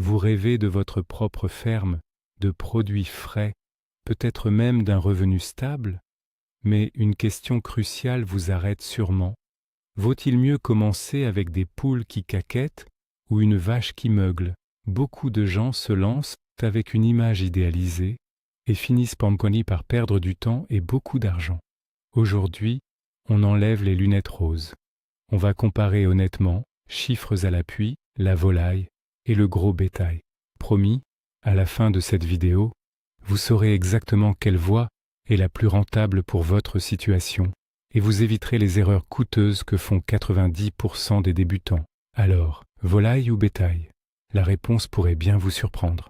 Vous rêvez de votre propre ferme, de produits frais, peut-être même d'un revenu stable, mais une question cruciale vous arrête sûrement. Vaut-il mieux commencer avec des poules qui caquettent ou une vache qui meugle? Beaucoup de gens se lancent avec une image idéalisée et finissent par perdre du temps et beaucoup d'argent. Aujourd'hui, on enlève les lunettes roses. On va comparer honnêtement, chiffres à l'appui, la volaille et le gros bétail. Promis, à la fin de cette vidéo, vous saurez exactement quelle voie est la plus rentable pour votre situation et vous éviterez les erreurs coûteuses que font 90% des débutants. Alors, volaille ou bétail? La réponse pourrait bien vous surprendre.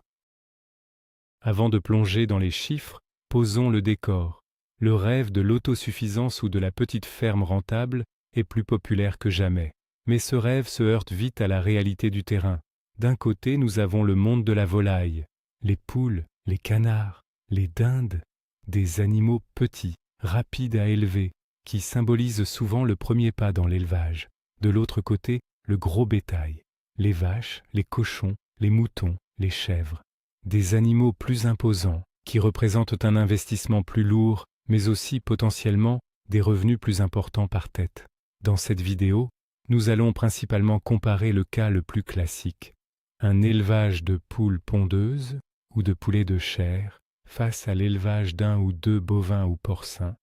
Avant de plonger dans les chiffres, posons le décor. Le rêve de l'autosuffisance ou de la petite ferme rentable est plus populaire que jamais. Mais ce rêve se heurte vite à la réalité du terrain. D'un côté, nous avons le monde de la volaille, les poules, les canards, les dindes, des animaux petits, rapides à élever, qui symbolisent souvent le premier pas dans l'élevage. De l'autre côté, le gros bétail, les vaches, les cochons, les moutons, les chèvres. Des animaux plus imposants, qui représentent un investissement plus lourd, mais aussi potentiellement des revenus plus importants par tête. Dans cette vidéo, nous allons principalement comparer le cas le plus classique, un élevage de poules pondeuses ou de poulets de chair face à l'élevage d'un ou deux bovins ou porcins.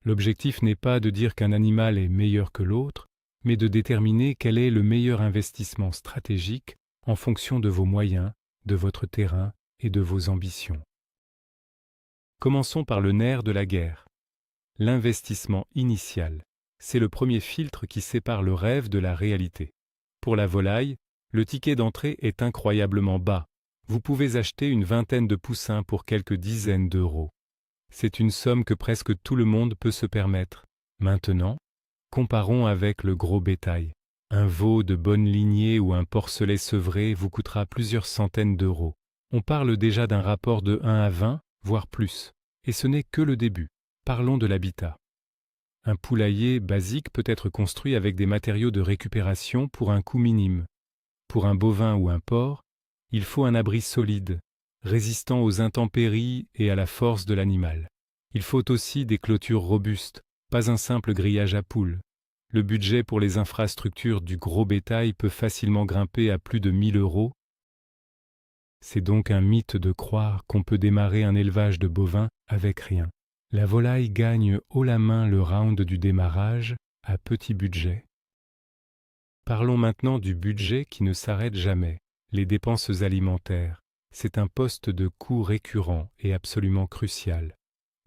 L'objectif n'est pas de dire qu'un animal est meilleur que l'autre, mais de déterminer quel est le meilleur investissement stratégique en fonction de vos moyens, de votre terrain et de vos ambitions. Commençons par le nerf de la guerre. L'investissement initial, c'est le premier filtre qui sépare le rêve de la réalité. Pour la volaille, le ticket d'entrée est incroyablement bas. Vous pouvez acheter une vingtaine de poussins pour quelques dizaines d'euros. C'est une somme que presque tout le monde peut se permettre. Maintenant, comparons avec le gros bétail. Un veau de bonne lignée ou un porcelet sevré vous coûtera plusieurs centaines d'euros. On parle déjà d'un rapport de 1 à 20, voire plus. Et ce n'est que le début. Parlons de l'habitat. Un poulailler basique peut être construit avec des matériaux de récupération pour un coût minime. Pour un bovin ou un porc, il faut un abri solide, résistant aux intempéries et à la force de l'animal. Il faut aussi des clôtures robustes, pas un simple grillage à poules. Le budget pour les infrastructures du gros bétail peut facilement grimper à plus de 1 000 euros. C'est donc un mythe de croire qu'on peut démarrer un élevage de bovins avec rien. La volaille gagne haut la main le round du démarrage à petit budget. Parlons maintenant du budget qui ne s'arrête jamais, les dépenses alimentaires. C'est un poste de coût récurrent et absolument crucial.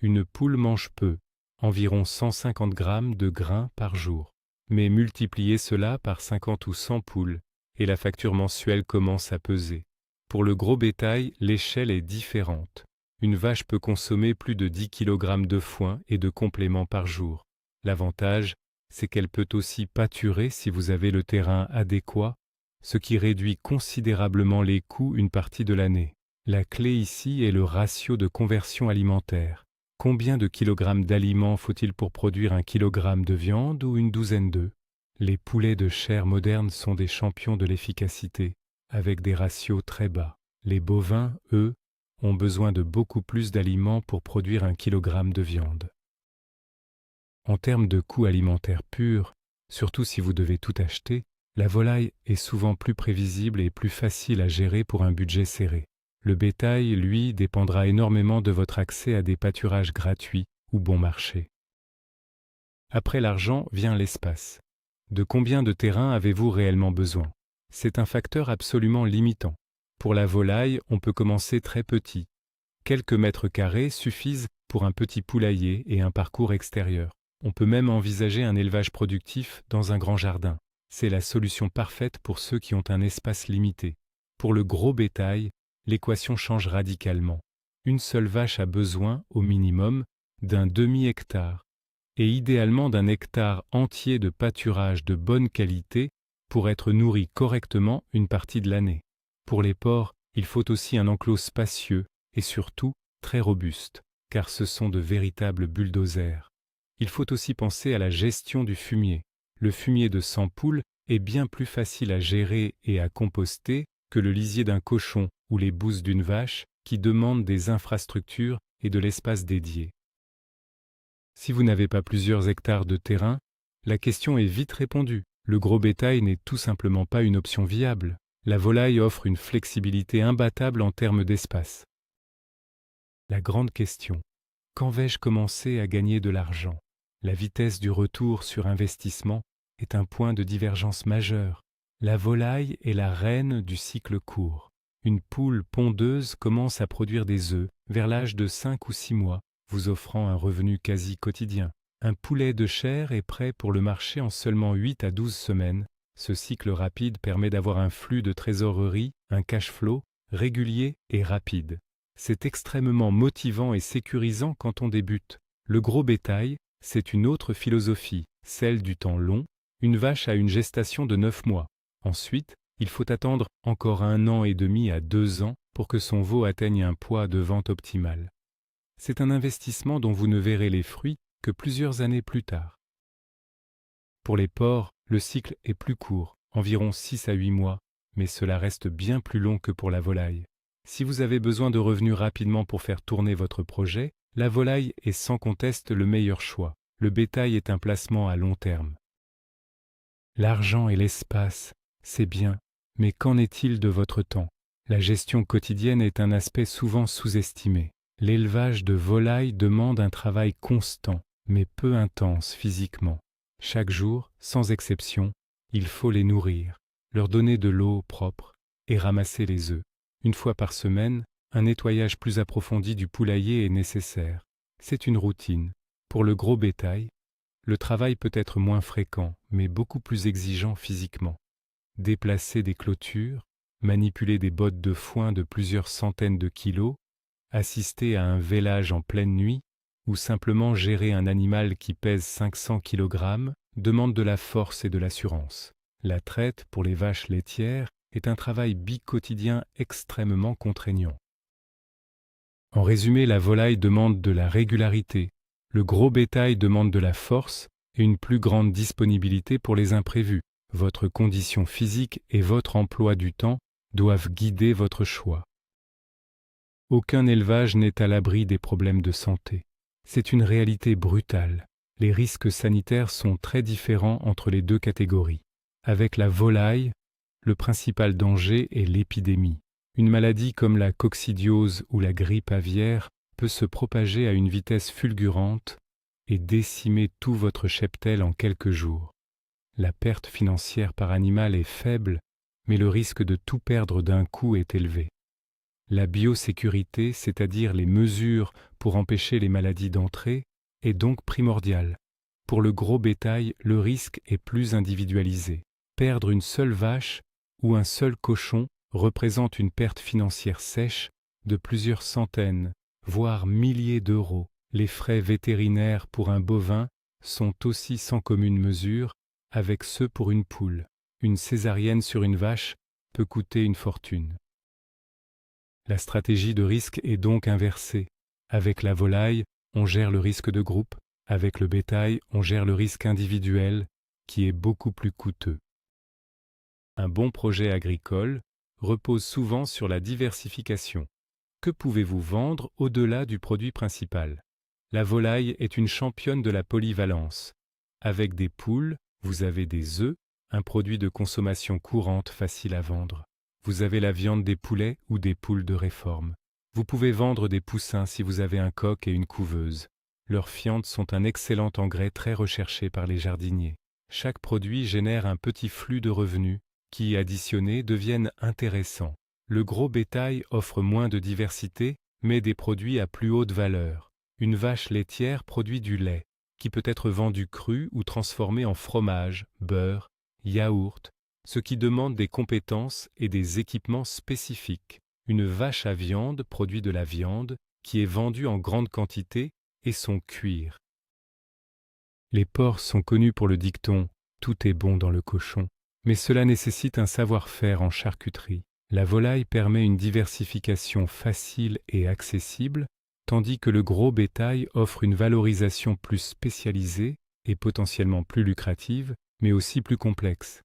Une poule mange peu, environ 150 grammes de grains par jour. Mais multipliez cela par 50 ou 100 poules, et la facture mensuelle commence à peser. Pour le gros bétail, l'échelle est différente. Une vache peut consommer plus de 10 kg de foin et de compléments par jour. L'avantage, c'est qu'elle peut aussi pâturer si vous avez le terrain adéquat, ce qui réduit considérablement les coûts une partie de l'année. La clé ici est le ratio de conversion alimentaire. Combien de kilogrammes d'aliments faut-il pour produire 1 kilogramme de viande ou une douzaine d'œufs? Les poulets de chair modernes sont des champions de l'efficacité, avec des ratios très bas. Les bovins, eux, ont besoin de beaucoup plus d'aliments pour produire 1 kilogramme de viande. En termes de coûts alimentaires purs, surtout si vous devez tout acheter, la volaille est souvent plus prévisible et plus facile à gérer pour un budget serré. Le bétail, lui, dépendra énormément de votre accès à des pâturages gratuits ou bon marché. Après l'argent vient l'espace. De combien de terrain avez-vous réellement besoin? C'est un facteur absolument limitant. Pour la volaille, on peut commencer très petit. Quelques mètres carrés suffisent pour un petit poulailler et un parcours extérieur. On peut même envisager un élevage productif dans un grand jardin. C'est la solution parfaite pour ceux qui ont un espace limité. Pour le gros bétail, l'équation change radicalement. Une seule vache a besoin, au minimum, d'un demi-hectare, et idéalement d'un hectare entier de pâturage de bonne qualité pour être nourri correctement une partie de l'année. Pour les porcs, il faut aussi un enclos spacieux et surtout très robuste, car ce sont de véritables bulldozers. Il faut aussi penser à la gestion du fumier. Le fumier de 100 poules est bien plus facile à gérer et à composter que le lisier d'un cochon ou les bousses d'une vache qui demandent des infrastructures et de l'espace dédié. Si vous n'avez pas plusieurs hectares de terrain, la question est vite répondue. Le gros bétail n'est tout simplement pas une option viable. La volaille offre une flexibilité imbattable en termes d'espace. La grande question: quand vais-je commencer à gagner de l'argent? La vitesse du retour sur investissement est un point de divergence majeur. La volaille est la reine du cycle court. Une poule pondeuse commence à produire des œufs vers l'âge de 5 ou 6 mois, vous offrant un revenu quasi quotidien. Un poulet de chair est prêt pour le marché en seulement 8 à 12 semaines. Ce cycle rapide permet d'avoir un flux de trésorerie, un cash flow régulier et rapide. C'est extrêmement motivant et sécurisant quand on débute. Le gros bétail, c'est une autre philosophie, celle du temps long. Une vache a une gestation de 9 mois. Ensuite, il faut attendre encore 1 an et demi à 2 ans pour que son veau atteigne un poids de vente optimal. C'est un investissement dont vous ne verrez les fruits que plusieurs années plus tard. Pour les porcs, le cycle est plus court, environ 6 à 8 mois, mais cela reste bien plus long que pour la volaille. Si vous avez besoin de revenus rapidement pour faire tourner votre projet, la volaille est sans conteste le meilleur choix. Le bétail est un placement à long terme. L'argent et l'espace, c'est bien, mais qu'en est-il de votre temps? La gestion quotidienne est un aspect souvent sous-estimé. L'élevage de volailles demande un travail constant, mais peu intense physiquement. Chaque jour, sans exception, il faut les nourrir, leur donner de l'eau propre et ramasser les œufs. Une fois par semaine, un nettoyage plus approfondi du poulailler est nécessaire. C'est une routine. Pour le gros bétail, le travail peut être moins fréquent, mais beaucoup plus exigeant physiquement. Déplacer des clôtures, manipuler des bottes de foin de plusieurs centaines de kilos, assister à un vêlage en pleine nuit, ou simplement gérer un animal qui pèse 500 kg demande de la force et de l'assurance. La traite pour les vaches laitières est un travail bi-quotidien extrêmement contraignant. En résumé, la volaille demande de la régularité, le gros bétail demande de la force et une plus grande disponibilité pour les imprévus. Votre condition physique et votre emploi du temps doivent guider votre choix. Aucun élevage n'est à l'abri des problèmes de santé. C'est une réalité brutale. Les risques sanitaires sont très différents entre les deux catégories. Avec la volaille, le principal danger est l'épidémie. Une maladie comme la coccidiose ou la grippe aviaire peut se propager à une vitesse fulgurante et décimer tout votre cheptel en quelques jours. La perte financière par animal est faible, mais le risque de tout perdre d'un coup est élevé. La biosécurité, c'est-à-dire les mesures pour empêcher les maladies d'entrer, est donc primordiale. Pour le gros bétail, le risque est plus individualisé. Perdre une seule vache ou un seul cochon représente une perte financière sèche de plusieurs centaines, voire milliers d'euros. Les frais vétérinaires pour un bovin sont aussi sans commune mesure avec ceux pour une poule. Une césarienne sur une vache peut coûter une fortune. La stratégie de risque est donc inversée. Avec la volaille, on gère le risque de groupe. Avec le bétail, on gère le risque individuel, qui est beaucoup plus coûteux. Un bon projet agricole repose souvent sur la diversification. Que pouvez-vous vendre au-delà du produit principal? La volaille est une championne de la polyvalence. Avec des poules, vous avez des œufs, un produit de consommation courante facile à vendre. Vous avez la viande des poulets ou des poules de réforme. Vous pouvez vendre des poussins si vous avez un coq et une couveuse. Leurs fientes sont un excellent engrais très recherché par les jardiniers. Chaque produit génère un petit flux de revenus qui, additionnés, deviennent intéressants. Le gros bétail offre moins de diversité, mais des produits à plus haute valeur. Une vache laitière produit du lait, qui peut être vendu cru ou transformé en fromage, beurre, yaourt, ce qui demande des compétences et des équipements spécifiques. Une vache à viande produit de la viande qui est vendue en grande quantité et son cuir. Les porcs sont connus pour le dicton « tout est bon dans le cochon », mais cela nécessite un savoir-faire en charcuterie. La volaille permet une diversification facile et accessible, tandis que le gros bétail offre une valorisation plus spécialisée et potentiellement plus lucrative, mais aussi plus complexe.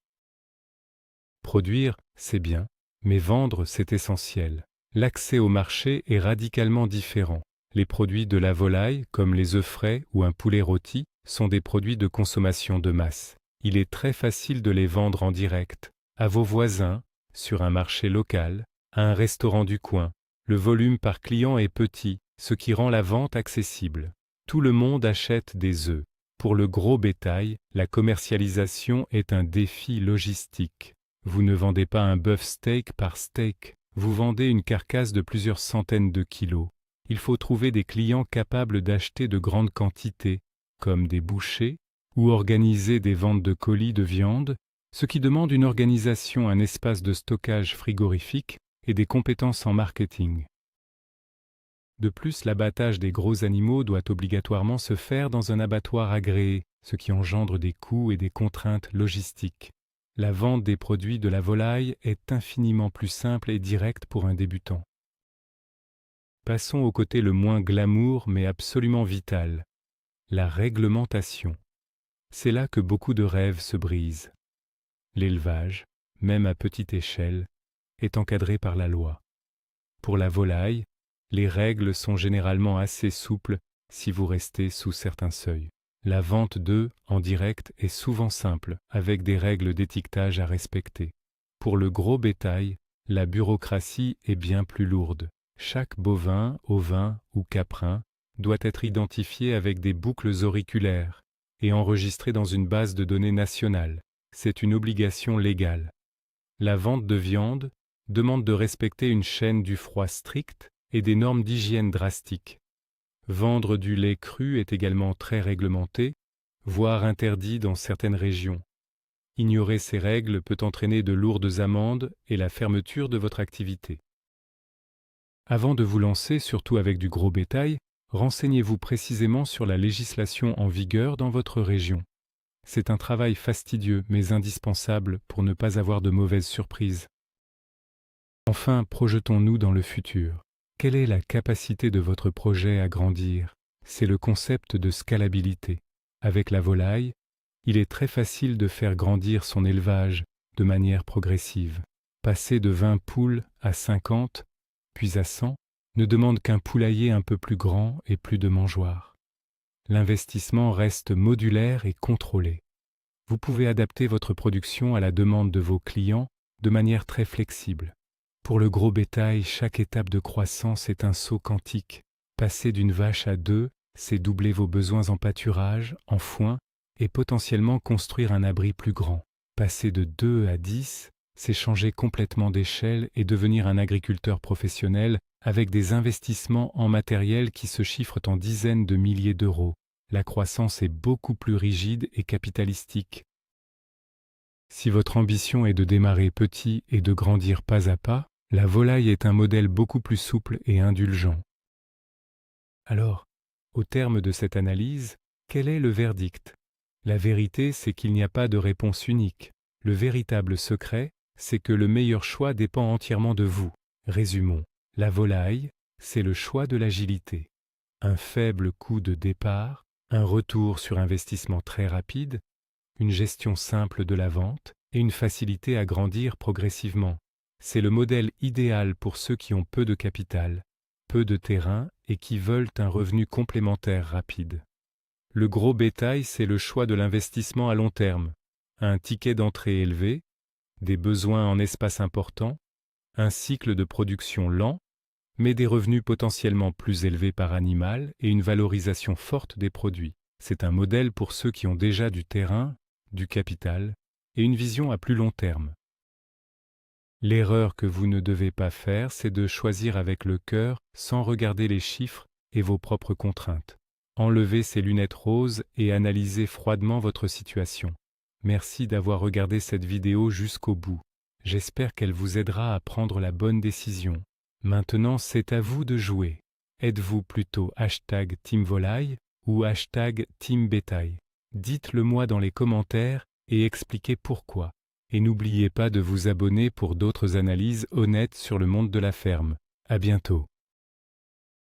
Produire, c'est bien, Mais vendre, c'est essentiel. L'accès au marché est radicalement différent. Les produits de la volaille, comme les œufs frais ou un poulet rôti, sont des produits de consommation de masse. Il est très facile de les vendre en direct, à vos voisins, sur un marché local, à un restaurant du coin. Le volume par client est petit, ce qui rend la vente accessible. Tout le monde achète des œufs. Pour le gros bétail, la commercialisation est un défi logistique. Vous ne vendez pas un bœuf steak par steak, vous vendez une carcasse de plusieurs centaines de kilos. Il faut trouver des clients capables d'acheter de grandes quantités, comme des bouchers, ou organiser des ventes de colis de viande, ce qui demande une organisation, un espace de stockage frigorifique et des compétences en marketing. De plus, l'abattage des gros animaux doit obligatoirement se faire dans un abattoir agréé, ce qui engendre des coûts et des contraintes logistiques. La vente des produits de la volaille est infiniment plus simple et directe pour un débutant. Passons au côté le moins glamour mais absolument vital, la réglementation. C'est là que beaucoup de rêves se brisent. L'élevage, même à petite échelle, est encadré par la loi. Pour la volaille, les règles sont généralement assez souples si vous restez sous certains seuils. La vente d'œufs en direct est souvent simple, avec des règles d'étiquetage à respecter. Pour le gros bétail, la bureaucratie est bien plus lourde. Chaque bovin, ovin ou caprin doit être identifié avec des boucles auriculaires et enregistré dans une base de données nationale. C'est une obligation légale. La vente de viande demande de respecter une chaîne du froid stricte et des normes d'hygiène drastiques. Vendre du lait cru est également très réglementé, voire interdit dans certaines régions. Ignorer ces règles peut entraîner de lourdes amendes et la fermeture de votre activité. Avant de vous lancer, surtout avec du gros bétail, renseignez-vous précisément sur la législation en vigueur dans votre région. C'est un travail fastidieux mais indispensable pour ne pas avoir de mauvaises surprises. Enfin, projetons-nous dans le futur. Quelle est la capacité de votre projet à grandir? C'est le concept de scalabilité. Avec la volaille, il est très facile de faire grandir son élevage de manière progressive. Passer de 20 poules à 50, puis à 100, ne demande qu'un poulailler un peu plus grand et plus de mangeoires. L'investissement reste modulaire et contrôlé. Vous pouvez adapter votre production à la demande de vos clients de manière très flexible. Pour le gros bétail, chaque étape de croissance est un saut quantique. Passer d'une vache à 2, c'est doubler vos besoins en pâturage, en foin, et potentiellement construire un abri plus grand. Passer de 2 à 10, c'est changer complètement d'échelle et devenir un agriculteur professionnel avec des investissements en matériel qui se chiffrent en dizaines de milliers d'euros. La croissance est beaucoup plus rigide et capitalistique. Si votre ambition est de démarrer petit et de grandir pas à pas, la volaille est un modèle beaucoup plus souple et indulgent. Alors, au terme de cette analyse, quel est le verdict? La vérité, c'est qu'il n'y a pas de réponse unique. Le véritable secret, c'est que le meilleur choix dépend entièrement de vous. Résumons. La volaille, c'est le choix de l'agilité. Un faible coût de départ, un retour sur investissement très rapide, une gestion simple de la vente et une facilité à grandir progressivement. C'est le modèle idéal pour ceux qui ont peu de capital, peu de terrain et qui veulent un revenu complémentaire rapide. Le gros bétail, c'est le choix de l'investissement à long terme, un ticket d'entrée élevé, des besoins en espace important, un cycle de production lent, mais des revenus potentiellement plus élevés par animal et une valorisation forte des produits. C'est un modèle pour ceux qui ont déjà du terrain, du capital et une vision à plus long terme. L'erreur que vous ne devez pas faire, c'est de choisir avec le cœur sans regarder les chiffres et vos propres contraintes. Enlevez ces lunettes roses et analysez froidement votre situation. Merci d'avoir regardé cette vidéo jusqu'au bout. J'espère qu'elle vous aidera à prendre la bonne décision. Maintenant, c'est à vous de jouer. Êtes-vous plutôt #TeamVolaille ou #TeamBétail? Dites-le moi dans les commentaires et expliquez pourquoi. Et n'oubliez pas de vous abonner pour d'autres analyses honnêtes sur le monde de la ferme. À bientôt.